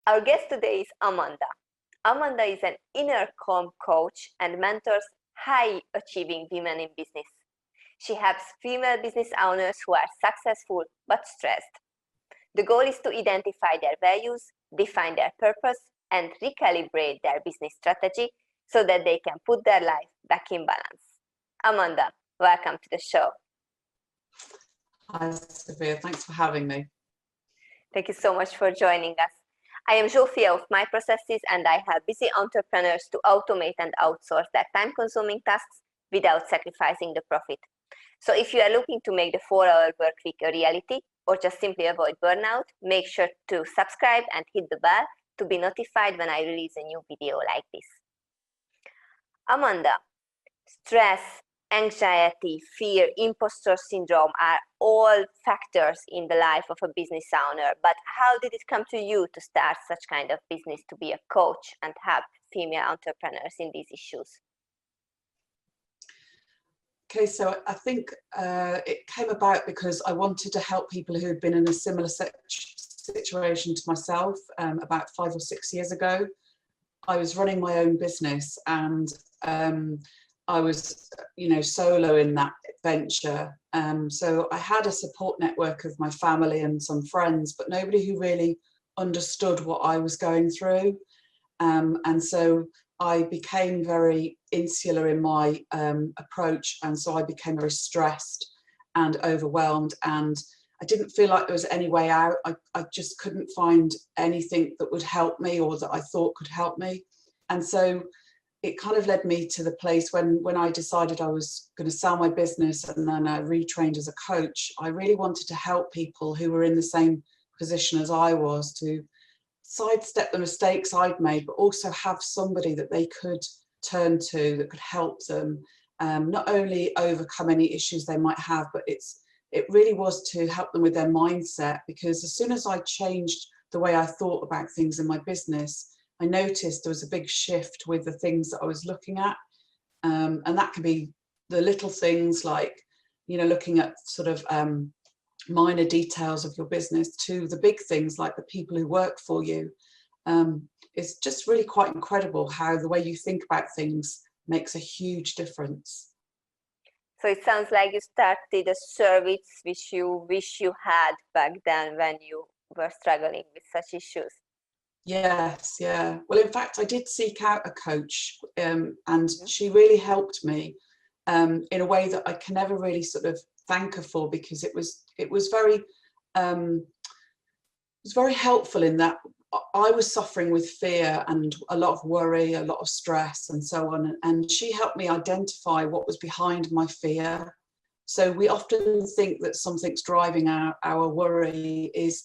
Our guest today is Amanda. Amanda is an inner calm coach and mentors high-achieving women in business. She helps female business owners who are successful but stressed. The goal is to identify their values, define their purpose, and recalibrate their business strategy so that they can put their life back in balance. Amanda, welcome to the show. Hi, Zsofia. Thanks for having me. Thank you so much for joining us. I am Zsofia of Myprocesses, and I help busy entrepreneurs to automate and outsource their time-consuming tasks without sacrificing the profit. So if you are looking to make the 4-hour work week a reality, or just simply avoid burnout, make sure to subscribe and hit the bell to be notified when I release a new video like this. Amanda, stress, anxiety, fear, imposter syndrome are all factors in the life of a business owner. But how did it come to you to start such kind of business, to be a coach and help female entrepreneurs in these issues? Okay, so I think it came about because I wanted to help people who had been in a similar situation to myself about 5 or 6 years ago. I was running my own business, and I was, solo in that venture. So I had a support network of my family and some friends, but nobody who really understood what I was going through. And so I became very insular in my approach, and so I became very stressed and overwhelmed, and I didn't feel like there was any way out. I just couldn't find anything that would help me or that I thought could help me. And so it kind of led me to the place when I decided I was going to sell my business and then retrained as a coach. I really wanted to help people who were in the same position as I was to sidestep the mistakes I'd made, but also have somebody that they could turn to that could help them not only overcome any issues they might have, but it really was to help them with their mindset. Because as soon as I changed the way I thought about things in my business, I noticed there was a big shift with the things that I was looking at. And that can be the little things like, looking at sort of minor details of your business, to the big things like the people who work for you. It's just really quite incredible how the way you think about things makes a huge difference. So it sounds like you started a service which you wish you had back then when you were struggling with such issues. Yes, yeah. Well, in fact, I did seek out a coach, and she really helped me in a way that I can never really sort of thank her for, because it was very helpful in that I was suffering with fear and a lot of worry, a lot of stress and so on. And she helped me identify what was behind my fear. So we often think that something's driving our worry is,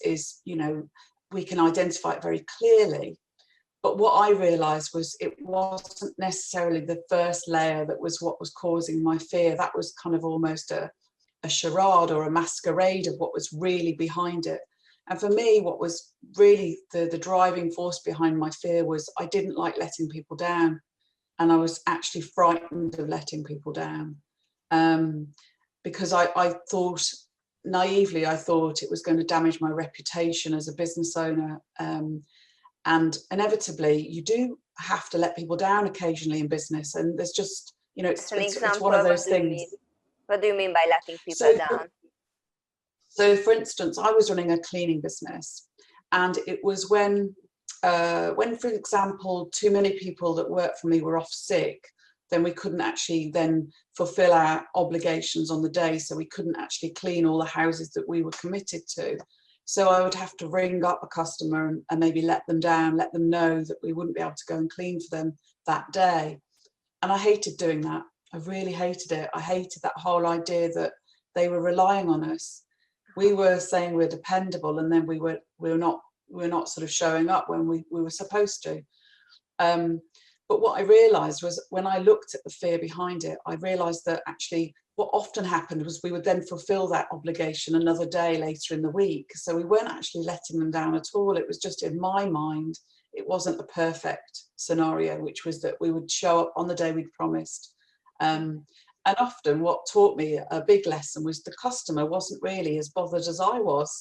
we can identify it very clearly. But what I realized was it wasn't necessarily the first layer that was what was causing my fear. That was kind of almost a charade or a masquerade of what was really behind it. And for me, what was really the driving force behind my fear was I didn't like letting people down. And I was actually frightened of letting people down. Because I thought, naively, I thought it was going to damage my reputation as a business owner. And inevitably, you do have to let people down occasionally in business. And there's just, it's one of those things. What do you mean by letting people down? So, for instance, I was running a cleaning business, and it was when, for example, too many people that worked for me were off sick, then we couldn't actually then fulfill our obligations on the day. So we couldn't actually clean all the houses that we were committed to. So I would have to ring up a customer and maybe let them down, let them know that we wouldn't be able to go and clean for them that day. And I hated doing that. I really hated it. I hated that whole idea that they were relying on us. We were saying we're dependable, and then we were not sort of showing up when we were supposed to. But what I realized was when I looked at the fear behind it, I realized that actually what often happened was we would then fulfill that obligation another day later in the week. So we weren't actually letting them down at all. It was just in my mind, it wasn't the perfect scenario, which was that we would show up on the day we'd promised. And often what taught me a big lesson was the customer wasn't really as bothered as I was.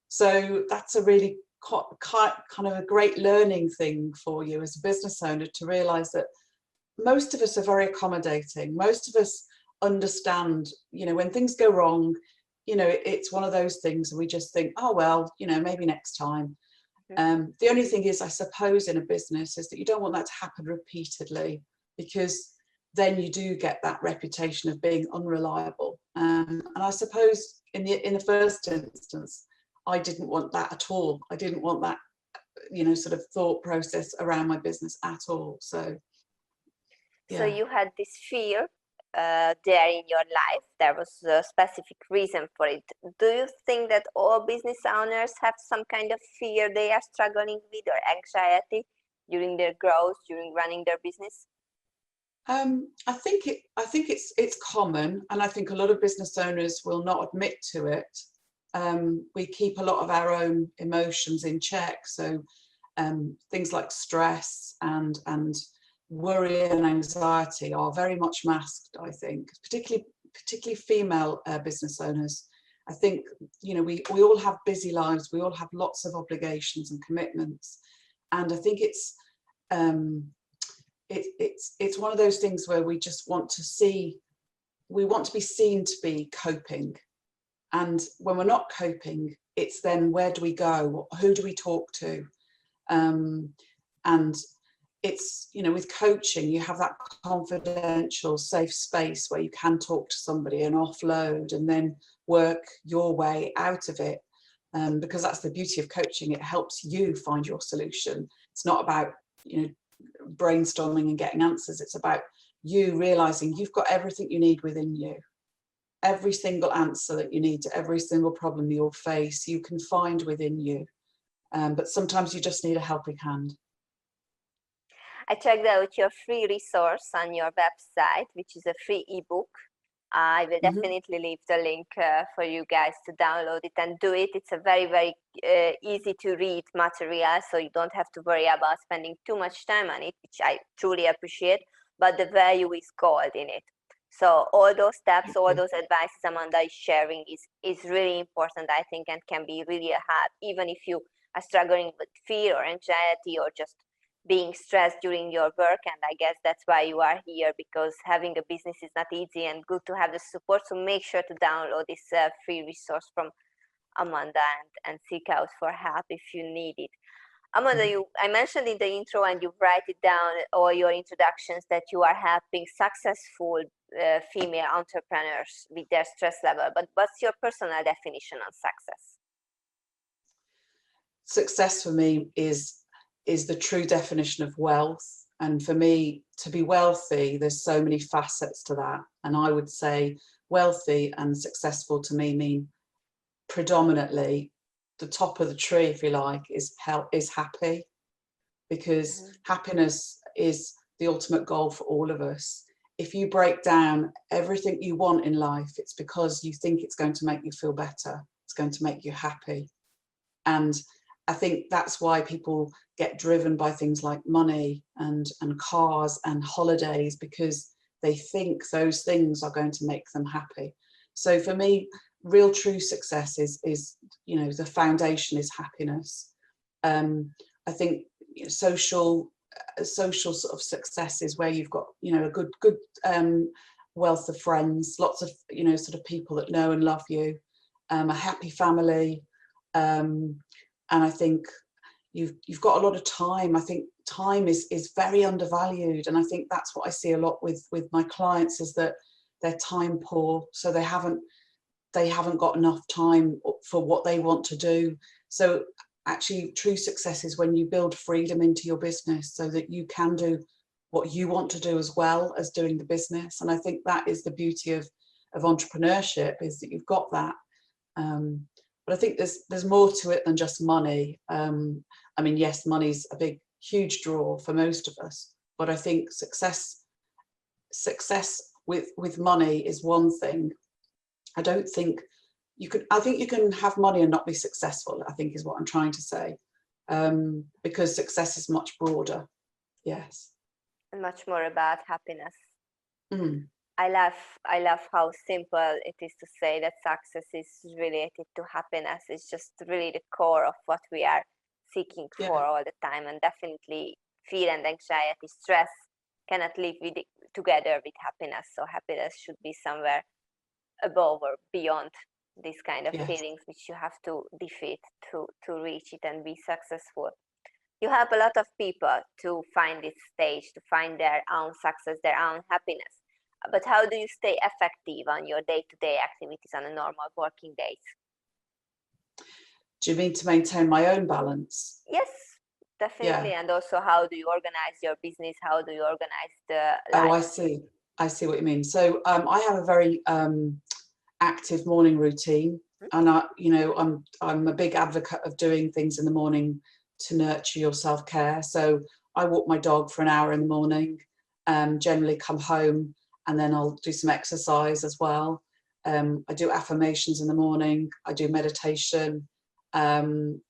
So that's a really kind of a great learning thing for you as a business owner, to realize that most of us are very accommodating. Most of us understand, when things go wrong, it's one of those things and we just think, oh, well, maybe next time. The only thing is, I suppose, in a business is that you don't want that to happen repeatedly, because then you do get that reputation of being unreliable. And I suppose in the first instance, I didn't want that at all. I didn't want that, sort of thought process around my business at all. So, yeah. So you had this fear there in your life. There was a specific reason for it. Do you think that all business owners have some kind of fear they are struggling with, or anxiety during their growth, during running their business? I think it's common, and I think a lot of business owners will not admit to it. We keep a lot of our own emotions in check, so things like stress and worry and anxiety are very much masked, I think, particularly female business owners. I think, we all have busy lives, we all have lots of obligations and commitments, and I think it's one of those things where we just want to be seen to be coping, and when we're not coping, it's then, where do we go, who do we talk to? And it's, with coaching, you have that confidential, safe space where you can talk to somebody and offload and then work your way out of it. Because that's the beauty of coaching. It helps you find your solution. It's not about, brainstorming and getting answers. It's about you realizing you've got everything you need within you. Every single answer that you need to every single problem you'll face, you can find within you. But sometimes you just need a helping hand. I checked out your free resource on your website, which is a free ebook. I will definitely leave the link for you guys to download it and do it. It's a very, very easy to read material, so you don't have to worry about spending too much time on it, which I truly appreciate, but the value is gold in it. So all those steps, all those advices Amanda is sharing is really important, I think, and can be really a help, even if you are struggling with fear or anxiety or just being stressed during your work. And I guess that's why you are here, because having a business is not easy, and good to have the support. So make sure to download this free resource from Amanda and seek out for help if you need it. Amanda, I mentioned in the intro, and you write it down, all your introductions, that you are helping successful female entrepreneurs with their stress level. But what's your personal definition on success? Success for me is the true definition of wealth. And for me, to be wealthy, there's so many facets to that. And I would say wealthy and successful to me mean predominantly the top of the tree, if you like, is happy, because happiness is the ultimate goal for all of us. If you break down everything you want in life, it's because you think it's going to make you feel better. It's going to make you happy. And I think that's why people get driven by things like money and cars and holidays, because they think those things are going to make them happy. So for me, real true success is the foundation is happiness. I think social sort of success is where you've got a good wealth of friends, lots of sort of people that know and love you, a happy family. And I think you've got a lot of time. I think time is very undervalued, and I think that's what I see a lot with my clients, is that they're time poor, so they haven't got enough time for what they want to do. So actually, true success is when you build freedom into your business so that you can do what you want to do as well as doing the business. And I think that is the beauty of entrepreneurship, is that you've got that. But I think there's more to it than just money. I mean, yes, money's a big, huge draw for most of us, but I think success with money is one thing. I don't think I think you can have money and not be successful, I think is what I'm trying to say, because success is much broader. Yes. And much more about happiness. I love how simple it is to say that success is related to happiness. It's just really the core of what we are seeking Yeah. for all the time. And definitely fear and anxiety, stress cannot live together with happiness. So happiness should be somewhere above or beyond these kind of Yes. feelings, which you have to defeat to reach it and be successful. You help a lot of people to find this stage, to find their own success, their own happiness. But how do you stay effective on your day-to-day activities on a normal working days? Do you mean to maintain my own balance? Yes, definitely. Yeah. And also, how do you organize your business? How do you organize the Oh, life? I see what you mean. So I have a very active morning routine, and I'm a big advocate of doing things in the morning to nurture your self-care. So I walk my dog for an hour in the morning, generally come home, and then I'll do some exercise as well. I do affirmations in the morning, I do meditation, and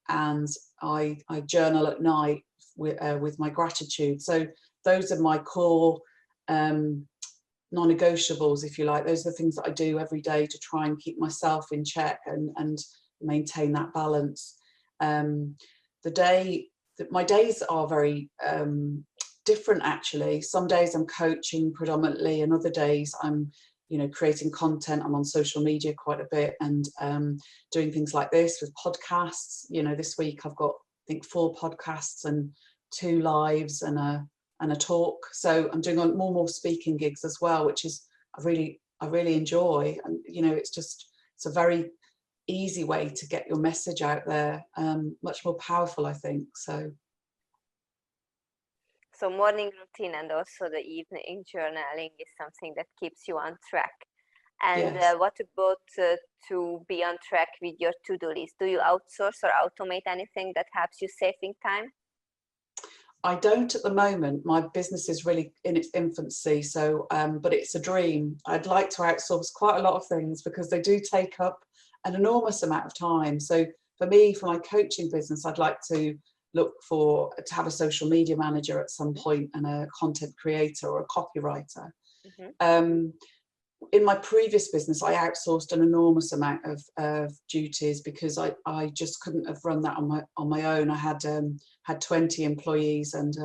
I journal at night with my gratitude. So those are my core non-negotiables, if you like. Those are the things that I do every day to try and keep myself in check and maintain that balance. My days are very different, actually. Some days I'm coaching predominantly, and other days I'm creating content. I'm on social media quite a bit, and doing things like this with podcasts. This week I've got, I think, 4 podcasts and 2 lives and a talk. So I'm doing more speaking gigs as well, which is I really enjoy. And it's a very easy way to get your message out there, much more powerful, I think. So morning routine and also the evening journaling is something that keeps you on track. And Yes. what about to be on track with your to-do list? Do you outsource or automate anything that helps you saving time? I don't at the moment. My business is really in its infancy, so but it's a dream. I'd like to outsource quite a lot of things because they do take up an enormous amount of time. So for me, for my coaching business, I'd like to look to have a social media manager at some point, and a content creator or a copywriter. Mm-hmm. In my previous business, I outsourced an enormous amount of duties because I just couldn't have run that on my own. I had 20 employees and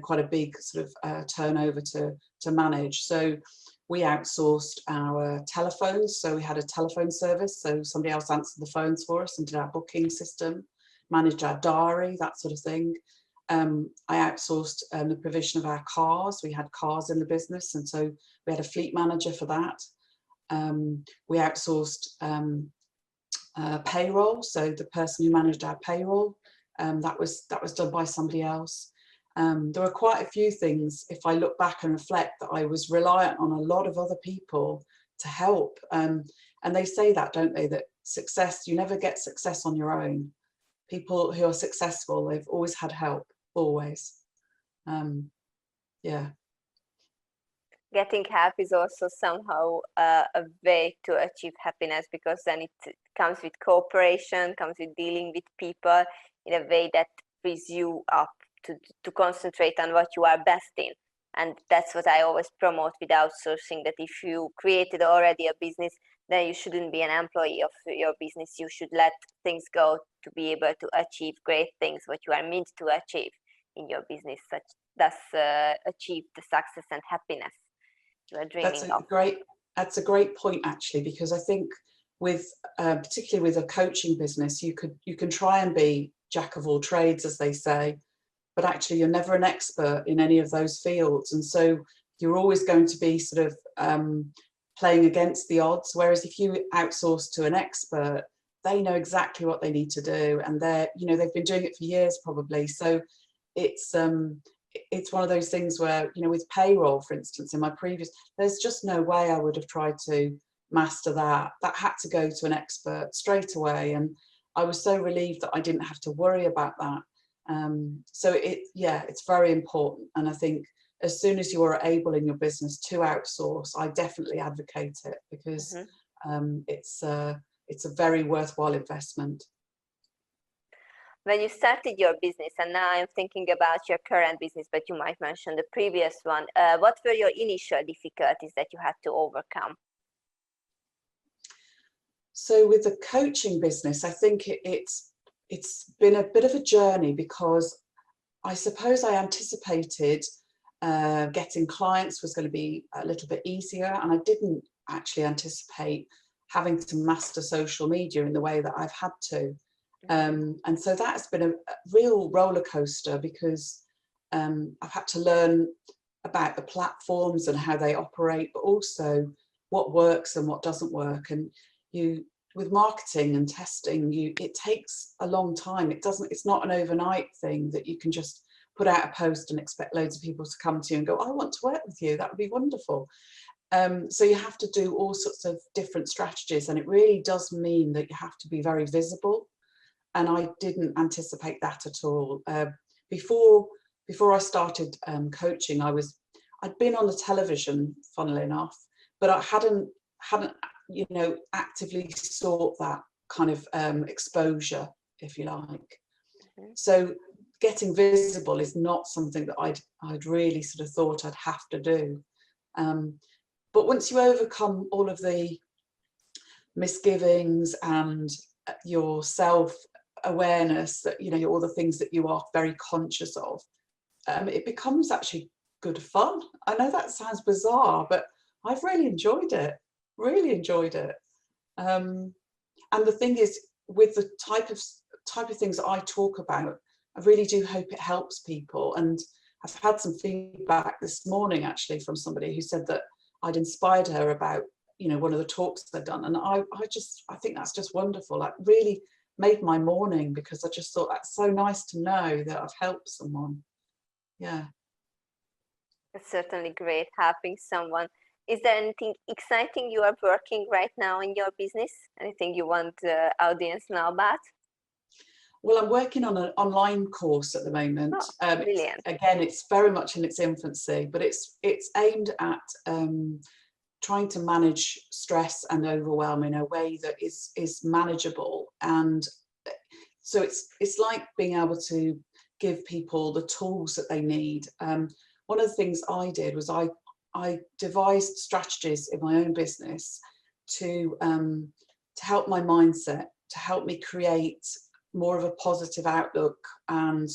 quite a big sort of turnover to manage. So we outsourced our telephones. So we had a telephone service. So somebody else answered the phones for us and did our booking system, managed our diary, that sort of thing. I outsourced the provision of our cars. We had cars in the business, and so we had a fleet manager for that. We outsourced payroll, so the person who managed our payroll, that was done by somebody else. There were quite a few things, if I look back and reflect, that I was reliant on a lot of other people to help. And they say that, don't they, that success, you never get success on your own. People who are successful, they've always had help, always. Yeah. Getting help is also somehow a way to achieve happiness, because then it comes with cooperation, comes with dealing with people in a way that frees you up to concentrate on what you are best in. And that's what I always promote with outsourcing, that if you created already a business, then you shouldn't be an employee of your business. You should let things go to be able to achieve great things, what you are meant to achieve in your business, thus achieve the success and happiness you are dreaming of. That's a great point, actually, because I think with particularly with a coaching business, you can try and be jack of all trades, as they say, but actually you're never an expert in any of those fields, and so you're always going to be sort of playing against the odds. Whereas if you outsource to an expert, they know exactly what they need to do, and they've been doing it for years probably. So it's one of those things where, with payroll, for instance, in my previous, there's just no way I would have tried to master that. That had to go to an expert straight away, and I was so relieved that I didn't have to worry about that. So it's very important, and I think as soon as you are able in your business to outsource, I definitely advocate it, because it's a very worthwhile investment. When you started your business, and now I'm thinking about your current business, but you might mention the previous one, what were your initial difficulties that you had to overcome? So with the coaching business, I think it's been a bit of a journey, because I suppose I anticipated getting clients was going to be a little bit easier, and I didn't actually anticipate having to master social media in the way that I've had to. And so that's been a real roller coaster, because I've had to learn about the platforms and how they operate, but also what works and what doesn't work. And with marketing and testing, it takes a long time. It's not an overnight thing that you can just put out a post and expect loads of people to come to you and go, I want to work with you, that would be wonderful. So you have to do all sorts of different strategies, and it really does mean that you have to be very visible. And I didn't anticipate that at all. Before I started coaching, I'd been on the television, funnily enough, but I hadn't actively sought that kind of exposure, if you like. So getting visible is not something that I'd really sort of thought I'd have to do. But once you overcome all of the misgivings and your self-awareness, that all the things that you are very conscious of, it becomes actually good fun. I know that sounds bizarre, but I've really enjoyed it. And the thing is, with the type of things that I talk about, I really do hope it helps people. And I've had some feedback this morning actually from somebody who said that I'd inspired her about one of the talks they'd done, and I think that's just wonderful. That really made my morning, because I just thought that's so nice to know that I've helped someone. Yeah. It's certainly great helping someone. Is there anything exciting you are working right now in your business? Anything you want the audience to know about? Well, I'm working on an online course at the moment. Brilliant. It's very much in its infancy, but it's aimed at trying to manage stress and overwhelm in a way that is manageable. And so it's like being able to give people the tools that they need. One of the things I did was I devised strategies in my own business to help my mindset, to help me create more of a positive outlook and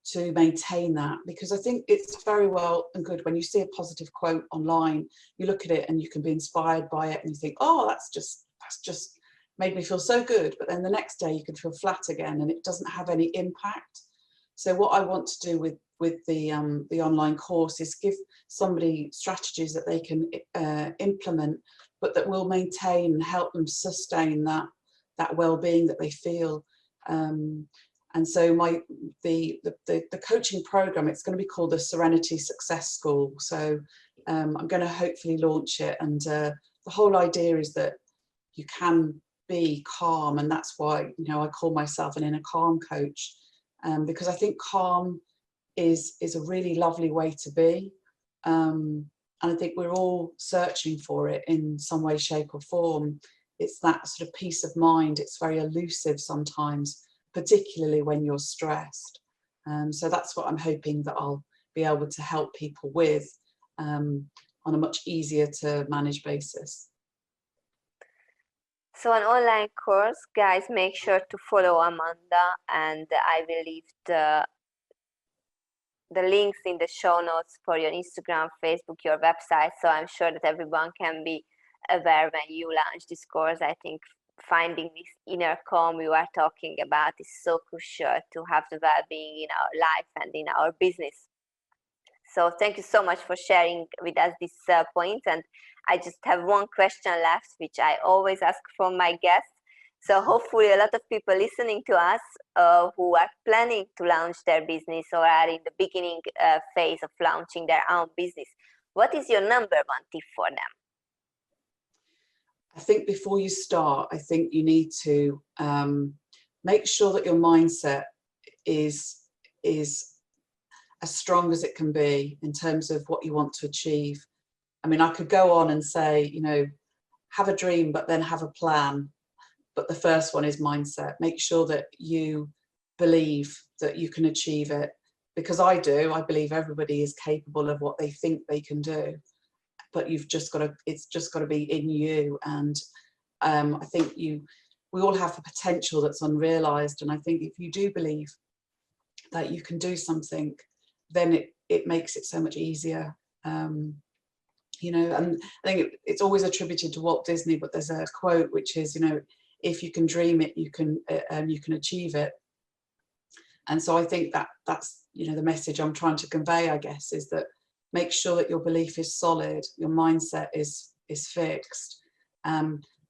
to maintain that, because I think it's very well and good when you see a positive quote online, you look at it and you can be inspired by it and you think, oh, that's just made me feel so good, but then the next day you can feel flat again and it doesn't have any impact. So what I want to do with the online course is give somebody strategies that they can implement, but that will maintain and help them sustain that well-being that they feel. And so the coaching program, it's going to be called the Serenity Success School. So I'm going to hopefully launch it, and the whole idea is that you can be calm, and that's why I call myself an inner calm coach, because I think calm is a really lovely way to be, and I think we're all searching for it in some way, shape or form. It's that sort of peace of mind. It's very elusive sometimes, particularly when you're stressed. So that's what I'm hoping that I'll be able to help people with on a much easier to manage basis. So an online course, guys, make sure to follow Amanda, and I will leave the links in the show notes for your Instagram, Facebook, your website. So I'm sure that everyone can be aware when you launch this course. I think finding this inner calm you are talking about is so crucial to have the well-being in our life and in our business. So thank you so much for sharing with us these points. And I just have one question left, which I always ask from my guests. So hopefully a lot of people listening to us who are planning to launch their business or are in the beginning phase of launching their own business, what is your number one tip for them? I think before you start, I think you need to make sure that your mindset is as strong as it can be in terms of what you want to achieve. I mean, I could go on and say, have a dream, but then have a plan. But the first one is mindset. Make sure that you believe that you can achieve it, because I do. I believe everybody is capable of what they think they can do, but it's just got to be in you. And I think we all have the potential that's unrealized. And I think if you do believe that you can do something, then it makes it so much easier. You know, and I think it's always attributed to Walt Disney, but there's a quote which is, you know, if you can dream it, you can achieve it. And so I think that that's, you know, the message I'm trying to convey, I guess, is that make sure that your belief is solid, your mindset is fixed.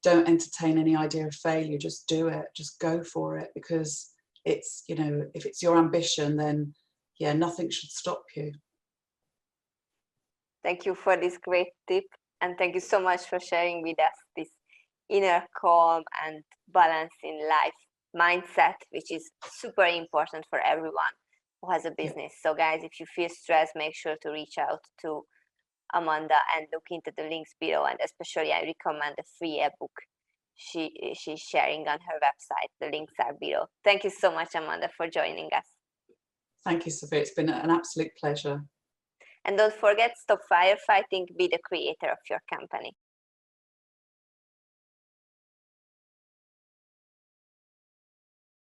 Don't entertain any idea of failure. Just do it. Just go for it, because it's, you know, if it's your ambition, then yeah, nothing should stop you. Thank you for this great tip, and thank you so much for sharing with us this inner calm and balance in life mindset, which is super important for everyone who has a business. So guys, if you feel stressed, make sure to reach out to Amanda and look into the links below, and especially I recommend the free ebook she's sharing on her website. The links are below. Thank you so much, Amanda, for joining us. Thank you, Zsofia. It's been an absolute pleasure. And don't forget, stop firefighting, be the creator of your company.